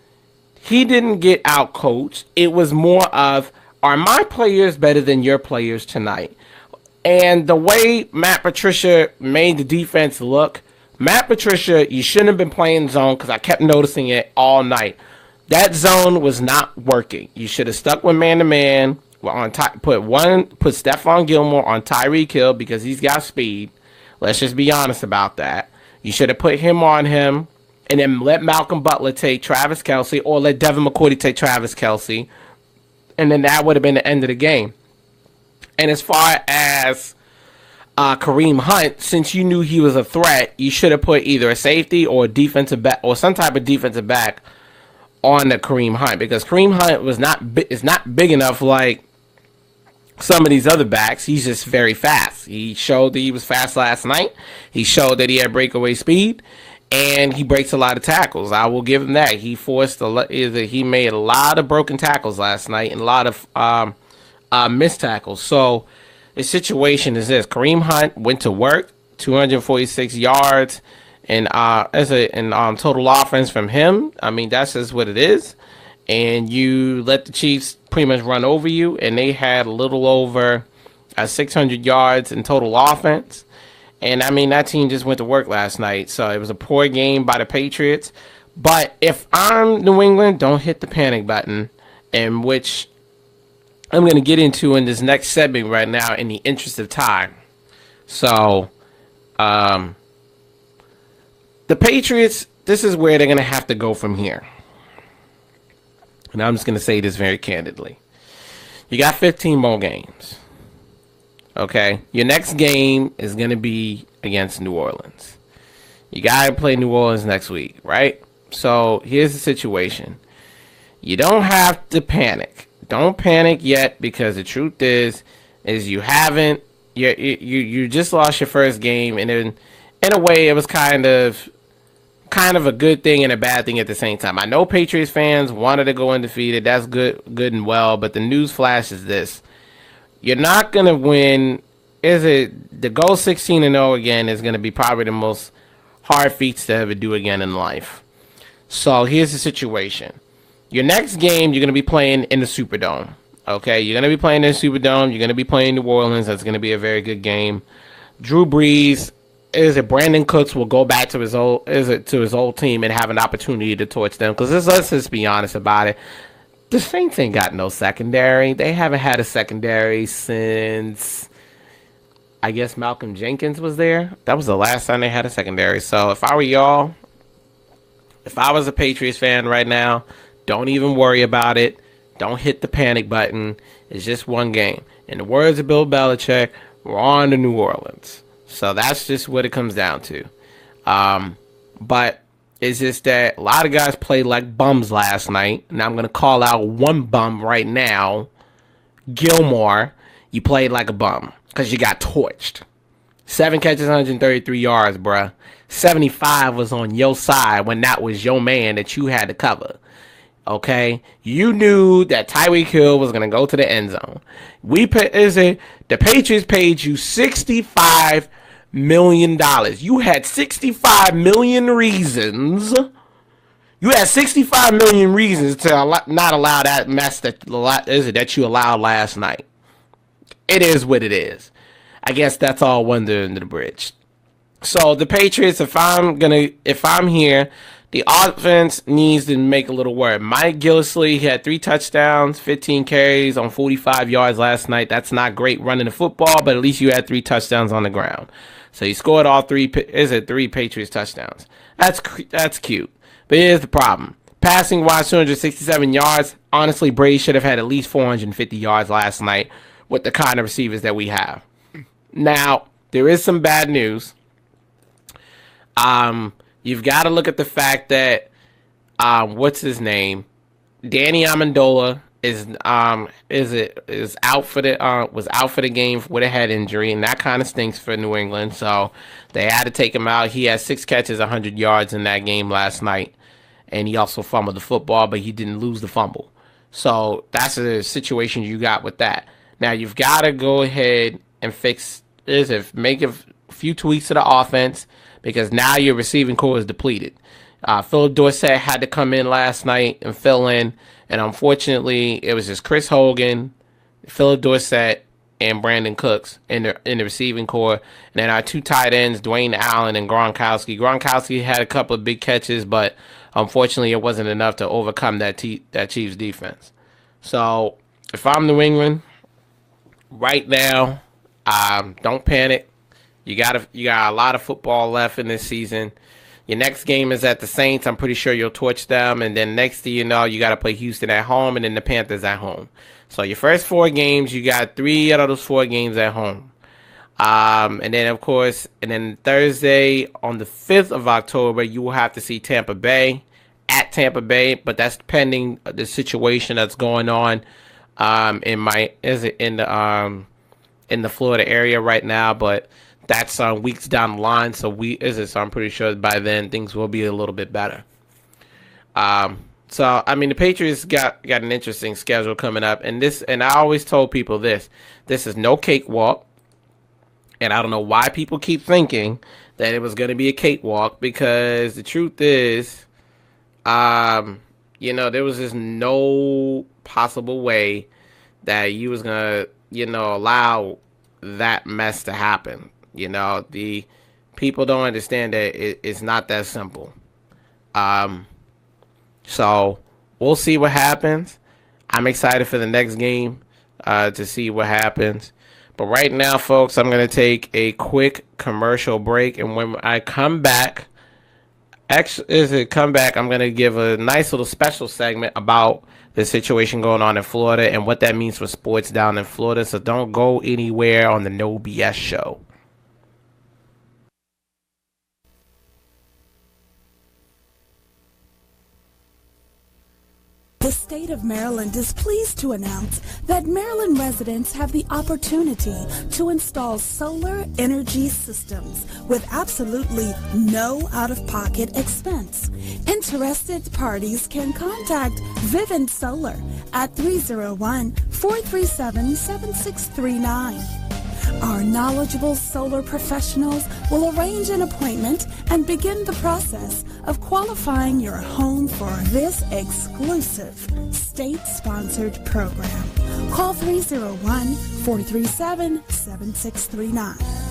he didn't get out-coached. It was more of, are my players better than your players tonight? And the way Matt Patricia made the defense look, Matt Patricia, you shouldn't have been playing zone because I kept noticing it all night. That zone was not working. You should have stuck with man-to-man. Put Stephon Gilmore on Tyreek Hill because he's got speed. Let's just be honest about that. You should have put him on him and then let Malcolm Butler take Travis Kelce or let Devin McCourty take Travis Kelce. And then that would have been the end of the game. And as far as Kareem Hunt, since you knew he was a threat, you should have put either a safety or a defensive back or some type of defensive back on the Kareem Hunt because Kareem Hunt is not big enough like some of these other backs. He's just very fast. He showed that he was fast last night. He showed that he had breakaway speed, and he breaks a lot of tackles. I will give him that. He made a lot of broken tackles last night and a lot of missed tackles. So the situation is this: Kareem Hunt went to work, 246 yards, and total offense from him. I mean, that's just what it is. And you let the Chiefs pretty much run over you, and they had a little over 600 yards in total offense. And I mean, that team just went to work last night. So it was a poor game by the Patriots. But if I'm New England, don't hit the panic button, in which I'm going to get into in this next segment right now in the interest of time. So, the Patriots, this is where they're going to have to go from here. And I'm just going to say this very candidly. You got 15 more games. Okay? Your next game is going to be against New Orleans. You got to play New Orleans next week, right? So, here's the situation. You don't have to panic. Don't panic yet because the truth is you just lost your first game, and in a way it was kind of a good thing and a bad thing at the same time. I know Patriots fans wanted to go undefeated. That's good and well, but the news flash is this: you're not gonna win. To go 16-0 again is gonna be probably the most hard feats to ever do again in life. So here's the situation. Your next game, you're going to be playing in the Superdome. Okay, you're going to be playing in the Superdome. You're going to be playing New Orleans. That's going to be a very good game. Drew Brees, Brandon Cooks will go back to his old team and have an opportunity to torch them. Because let's just be honest about it. The Saints ain't got no secondary. They haven't had a secondary since, I guess, Malcolm Jenkins was there. That was the last time they had a secondary. So if I were y'all, if I was a Patriots fan right now, don't even worry about it. Don't hit the panic button. It's just one game. In the words of Bill Belichick, we're on to New Orleans. So that's just what it comes down to. But It's just that a lot of guys played like bums last night, and I'm going to call out one bum right now. Gilmore, you played like a bum because you got torched. 7 catches, 133 yards, bruh. 75 was on your side when that was your man that you had to cover. Okay? You knew that Tyreek Hill was going to go to the end zone. The Patriots paid you $65 million. You had 65 million reasons. You had 65 million reasons to not allow that mess that you allowed last night. It is what it is. I guess that's all wonder under the bridge. So the Patriots, if I'm here, the offense needs to make a little work. Mike Gillislee had 3 touchdowns, 15 carries on 45 yards last night. That's not great running the football, but at least you had 3 touchdowns on the ground. So you scored all 3 Patriots touchdowns. That's cute. But here's the problem. Passing wise, 267 yards. Honestly, Brady should have had at least 450 yards last night with the kind of receivers that we have. Now, there is some bad news. You've got to look at the fact that what's his name? Danny Amendola was out for the game with a head injury, and that kind of stinks for New England. So they had to take him out. He had 6 catches, 100 yards in that game last night, and he also fumbled the football, but he didn't lose the fumble. So that's a situation you got with that. Now you've got to go ahead and make a few tweaks to the offense, because now your receiving core is depleted. Philip Dorsett had to come in last night and fill in, and unfortunately, it was just Chris Hogan, Philip Dorsett, and Brandon Cooks in the receiving core. And then our 2 tight ends, Dwayne Allen and Gronkowski. Gronkowski had a couple of big catches, but unfortunately, it wasn't enough to overcome that Chiefs defense. So if I'm New England right now, don't panic. You got a lot of football left in this season. Your next game is at the Saints. I'm pretty sure you'll torch them. And then next thing you know, you got to play Houston at home and then the Panthers at home. So your first 4 games, you got 3 out of those 4 games at home. And then Thursday on the 5th of October, you will have to see Tampa Bay at Tampa Bay. But that's pending the situation that's going on in the Florida area right now. But that's weeks down the line, so I'm pretty sure by then things will be a little bit better. So I mean, the Patriots got an interesting schedule coming up, and I always told people this is no cakewalk, and I don't know why people keep thinking that it was going to be a cakewalk, because the truth is, there was just no possible way that you was gonna, allow that mess to happen. The people don't understand that it's not that simple. So we'll see what happens. I'm excited for the next game to see what happens. But right now, folks, I'm going to take a quick commercial break. And when I come back, I'm going to give a nice little special segment about the situation going on in Florida and what that means for sports down in Florida. So don't go anywhere on the No BS show. The state of Maryland is pleased to announce that Maryland residents have the opportunity to install solar energy systems with absolutely no out-of-pocket expense. Interested parties can contact Vivint Solar at 301-437-7639. Our knowledgeable solar professionals will arrange an appointment and begin the process of qualifying your home for this exclusive state-sponsored program. Call 301-437-7639.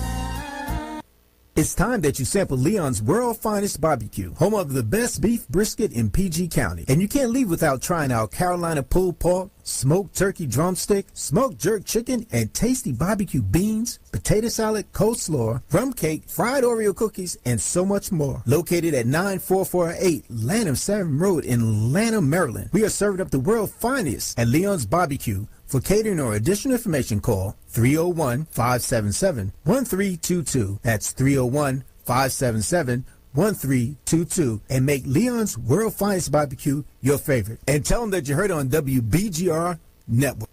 It's time that you sample Leon's World Finest Barbecue, home of the best beef brisket in PG County. And you can't leave without trying our Carolina pulled pork, smoked turkey drumstick, smoked jerk chicken, and tasty barbecue beans, potato salad, coleslaw, rum cake, fried Oreo cookies, and so much more. Located at 9448 Lanham Salmon Road in Lanham, Maryland. We are serving up the world finest at Leon's Barbecue. For catering or additional information, call 301-577-1322. That's 301-577-1322. 1322 and make Leon's World Finest Barbecue your favorite. And tell them that you heard it on WBGR Network.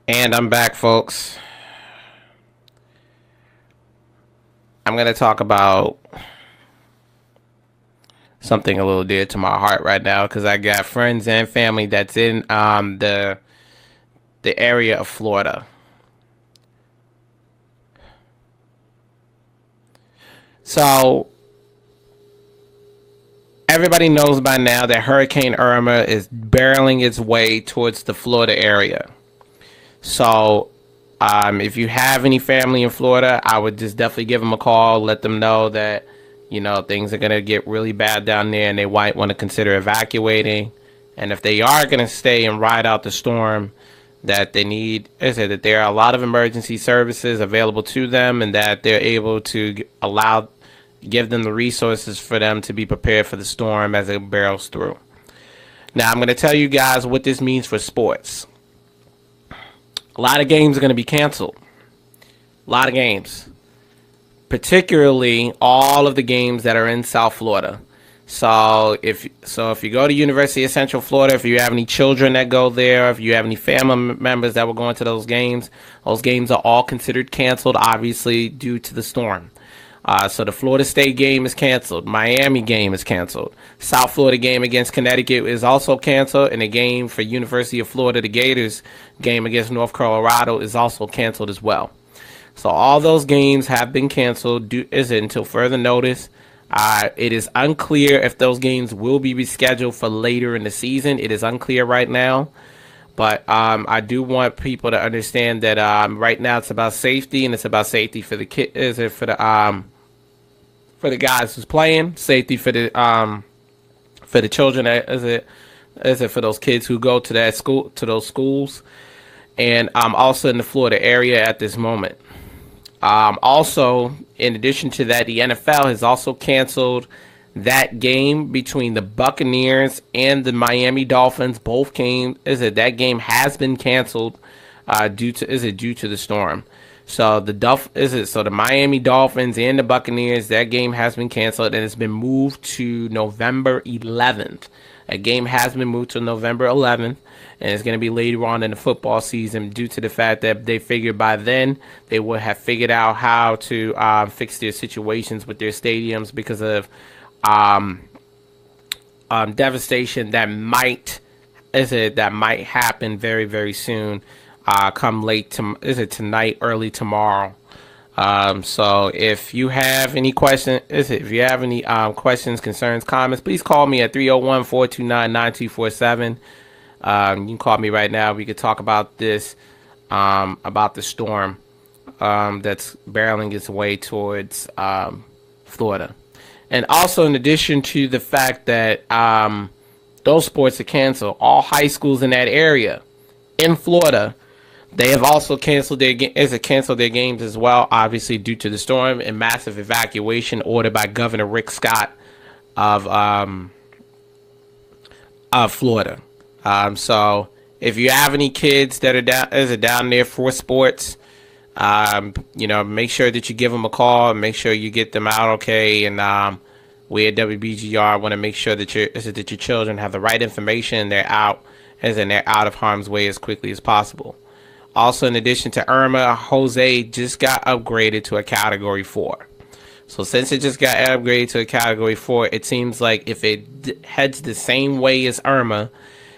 And I'm back, folks. I'm going to talk about something a little dear to my heart right now, because I got friends and family that's in the area of Florida. So everybody knows by now that Hurricane Irma is barreling its way towards the Florida area. So if you have any family in Florida, I would just definitely give them a call, let them know that, you know, things are going to get really bad down there and they might want to consider evacuating. And if they are going to stay and ride out the storm, that they need, that there are a lot of emergency services available to them, and that they're able to give them the resources for them to be prepared for the storm as it barrels through. Now, I'm going to tell you guys what this means for sports. A lot of games are going to be canceled. A lot of games. Particularly all of the games that are in South Florida. So if you go to University of Central Florida, if you have any children that go there, if you have any family members that will go into those games are all considered canceled, obviously, due to the storm. So the Florida State game is canceled. Miami game is canceled. South Florida game against Connecticut is also canceled. And the game for University of Florida, the Gators game against North Colorado, is also canceled as well. So all those games have been canceled until further notice. It is unclear if those games will be rescheduled for later in the season. It is unclear right now. But I do want people to understand that right now it's about safety, and it's about safety for the kids, for the guys who's playing, safety for the children, for those kids who go to that school, to those schools, and also in the Florida area at this moment. Also, in addition to that, the NFL has also canceled that game between the Buccaneers and the Miami Dolphins. Both games, that game has been canceled due to the storm. So the Miami Dolphins and the Buccaneers, that game has been canceled, and it's been moved to November 11th. A game has been moved to November 11th, and it's going to be later on in the football season, due to the fact that they figured by then they would have figured out how to fix their situations with their stadiums because of devastation that might happen very, very soon. Come late tonight, early tomorrow. So if you have any questions, questions, concerns, comments, please call me at 301-429-9247. You can call me right now. We could talk about this, about the storm that's barreling its way towards Florida. And also, in addition to the fact that those sports are canceled, all high schools in that area in Florida, they have also canceled their games as well, obviously due to the storm and massive evacuation ordered by Governor Rick Scott of Florida. So if you have any kids that are down there for sports, make sure that you give them a call and make sure you get them out okay. And we at WBGR want to make sure that your children have the right information and they're out of harm's way as quickly as possible. Also, in addition to Irma, Jose just got upgraded to a Category 4. So since it just got upgraded to a Category 4, it seems like if it heads the same way as Irma,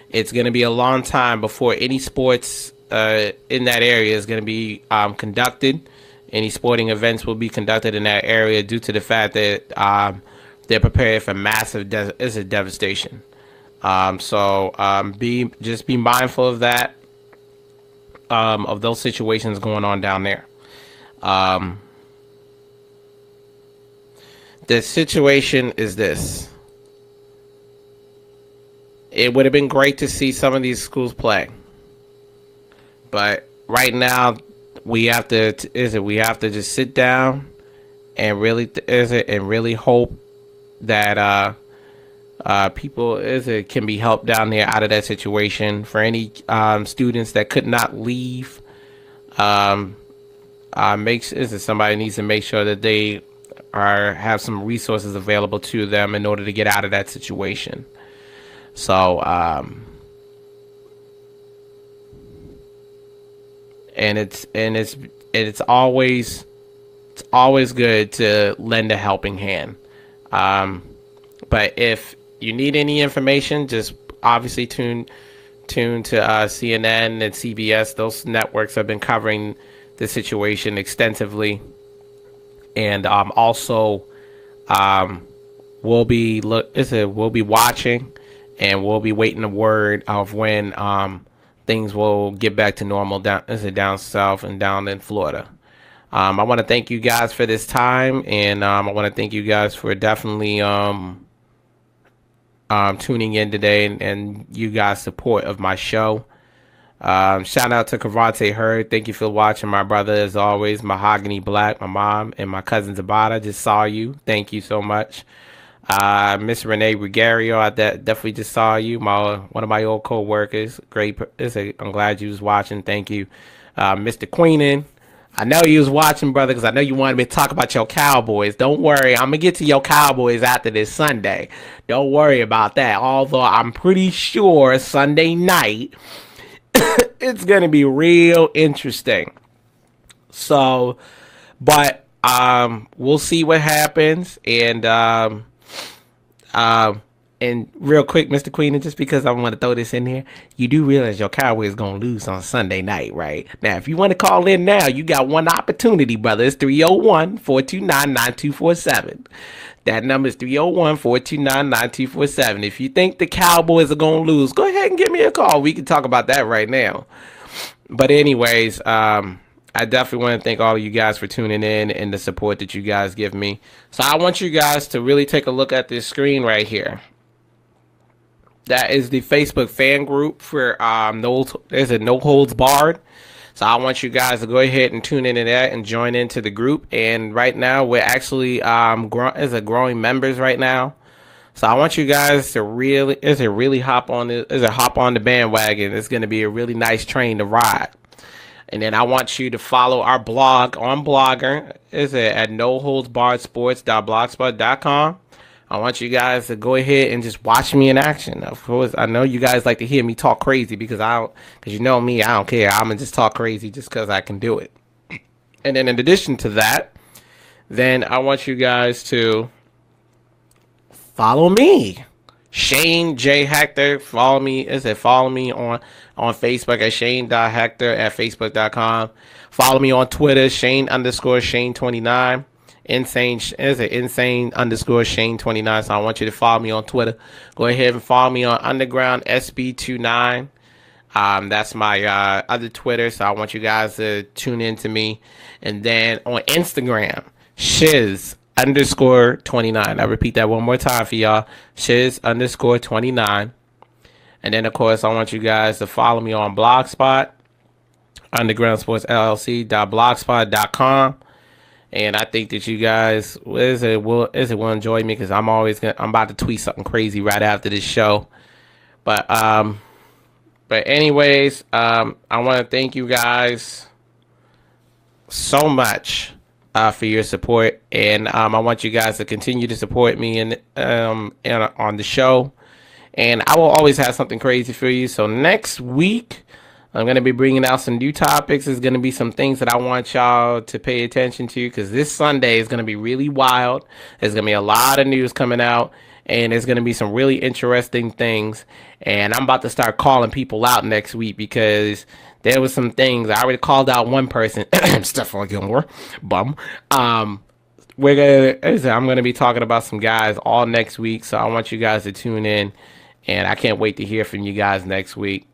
it's going to be a long time before any sports in that area is going to be conducted. Any sporting events will be conducted in that area due to the fact that they're prepared for massive devastation. So be mindful of that. Of those situations going on down there. The situation is this. It would have been great to see some of these schools play, but right now we have to just sit down and really hope that people can be helped down there out of that situation. For any students that could not leave, somebody needs to make sure that they have some resources available to them in order to get out of that situation. So, and it's always good to lend a helping hand. But if you need any information, just obviously tune to CNN and CBS. Those networks have been covering the situation extensively, and also we'll be watching, and we'll be waiting the word of when things will get back to normal down south and down in Florida. I want to thank you guys for this time, and I want to thank you guys for definitely tuning in today and you guys' support of my show. Shout out to Kavante Hurd. Thank you for watching, my brother, as always. Mahogany Black, my mom, and my cousin Zabata just saw you. Thank you so much. Miss Renee Ruggiero, I definitely just saw you. One of my old co-workers. Great. I'm glad you was watching. Thank you. Mr. Queenan, I know you was watching, brother, because I know you wanted me to talk about your Cowboys. Don't worry. I'm going to get to your Cowboys after this Sunday. Don't worry about that. Although I'm pretty sure Sunday night it's going to be real interesting. So, but we'll see what happens. And real quick, Mr. Queen, and just because I want to throw this in here, you do realize your Cowboys going to lose on Sunday night, right? Now, if you want to call in now, you got one opportunity, brother. It's 301-429-9247. That number is 301-429-9247. If you think the Cowboys are going to lose, go ahead and give me a call. We can talk about that right now. But anyways, I definitely want to thank all of you guys for tuning in and the support that you guys give me. So I want you guys to really take a look at this screen right here. That is the Facebook fan group for No Holds Barred. So I want you guys to go ahead and tune into that and join into the group. And right now we're actually growing members right now. So I want you guys to really hop on the bandwagon. It's going to be a really nice train to ride. And then I want you to follow our blog on Blogger. It's at noholdsbarredsports.blogspot.com. I want you guys to go ahead and just watch me in action. Of course, I know you guys like to hear me talk crazy because you know me, I don't care. I'm gonna just talk crazy just because I can do it. And then in addition to that, then I want you guys to follow me, Shane J. Hector. Follow me on Facebook at Shane.Hector at Facebook.com. Follow me on Twitter, Shane_Shane29. Insane _ Shane29. So I want you to follow me on Twitter. Go ahead and follow me on Underground SB29. That's my other Twitter. So I want you guys to tune in to me. And then on Instagram, Shiz_29. I repeat that one more time for y'all. Shiz_29. And then of course I want you guys to follow me on Blogspot, undergroundsportsllc.blogspot.com. And I think that you guys will enjoy me because I'm about to tweet something crazy right after this show. But anyways, I want to thank you guys so much for your support, and I want you guys to continue to support me and on the show. And I will always have something crazy for you. So next week, I'm going to be bringing out some new topics. There's going to be some things that I want y'all to pay attention to because this Sunday is going to be really wild. There's going to be a lot of news coming out, and there's going to be some really interesting things. And I'm about to start calling people out next week because there was some things. I already called out one person, Stephon Gilmore, bum. I'm going to be talking about some guys all next week, so I want you guys to tune in, and I can't wait to hear from you guys next week.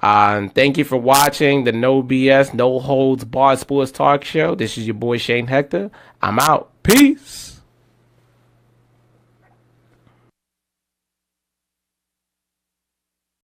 Thank you for watching the No BS, No Holds Barred Sports Talk Show. This is your boy Shane Hector. I'm out. Peace.